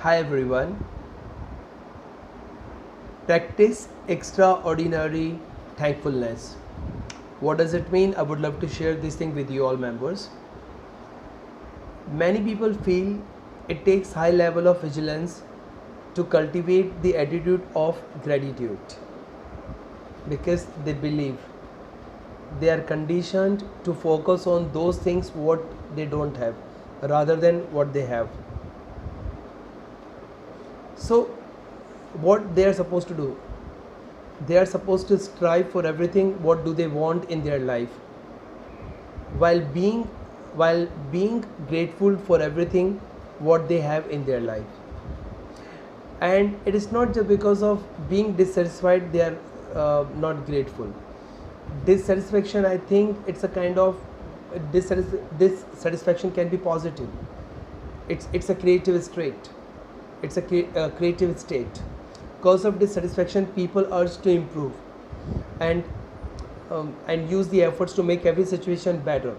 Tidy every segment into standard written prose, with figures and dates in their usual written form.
Hi everyone. Practice extraordinary thankfulness. What does it mean? I would love to share this thing with you all members. Many people feel it takes high level of vigilance to cultivate the attitude of gratitude because they believe they are conditioned to focus on those things what they don't have rather than what they have. So what they are supposed to do, they are supposed to strive for everything what do they want in their life while being grateful for everything what they have in their life. And it is not just because of being dissatisfied they are not grateful. Dissatisfaction, I think it's a kind of dissatisfaction can be positive. It's a creative state. It's a creative state. Because of dissatisfaction, people urge to improve and use the efforts to make every situation better.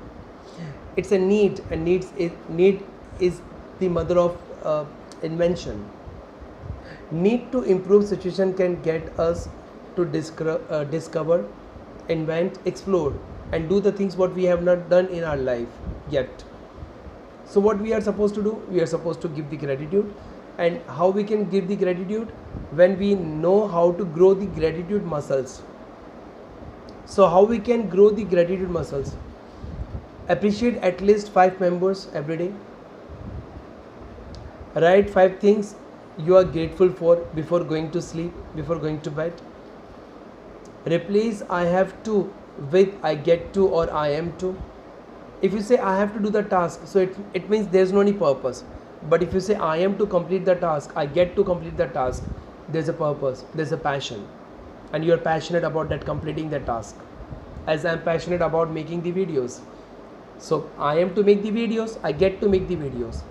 It's a need, and need is the mother of invention. Need to improve situation can get us to discover, invent, explore, and do the things what we have not done in our life yet. So what we are supposed to do? We are supposed to give the gratitude. And how we can give the gratitude? When we know how to grow the gratitude muscles. So how we can grow the gratitude muscles? Appreciate at least 5 members every day. Write 5 things you are grateful for before going to sleep, before going to bed. Replace I have to with I get to or I am to. If you say I have to do the task, so it means there's no any purpose. But if you say I am to complete the task, I get to complete the task, there's a purpose, there's a passion, and you're passionate about that completing the task. As I'm passionate about making the videos, so I am to make the videos, I get to make the videos.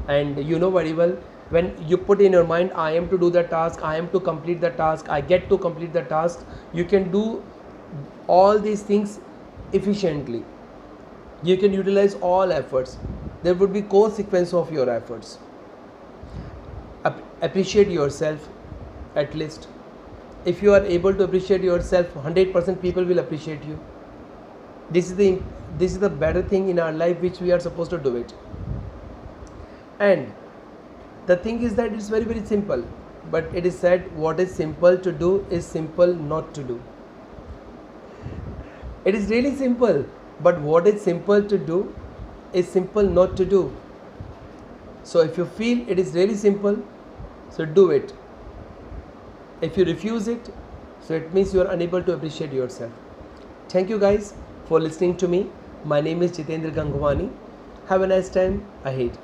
And you know very well, when you put in your mind I am to do the task, I am to complete the task, I get to complete the task, you can do all these things efficiently. You can utilize all efforts. There would be consequence of your efforts. Appreciate yourself at least. If you are able to appreciate yourself, 100% people will appreciate you. This is the better thing in our life which we are supposed to do it. And the thing is that it's very, very simple. But it is said what is simple to do is simple not to do. It is really simple. But what is simple to do is simple not to do. So if you feel it is really simple, so do it. If you refuse it, so it means you are unable to appreciate yourself. Thank you guys for listening to me. My name is Jitendra Gangwani. Have a nice time ahead.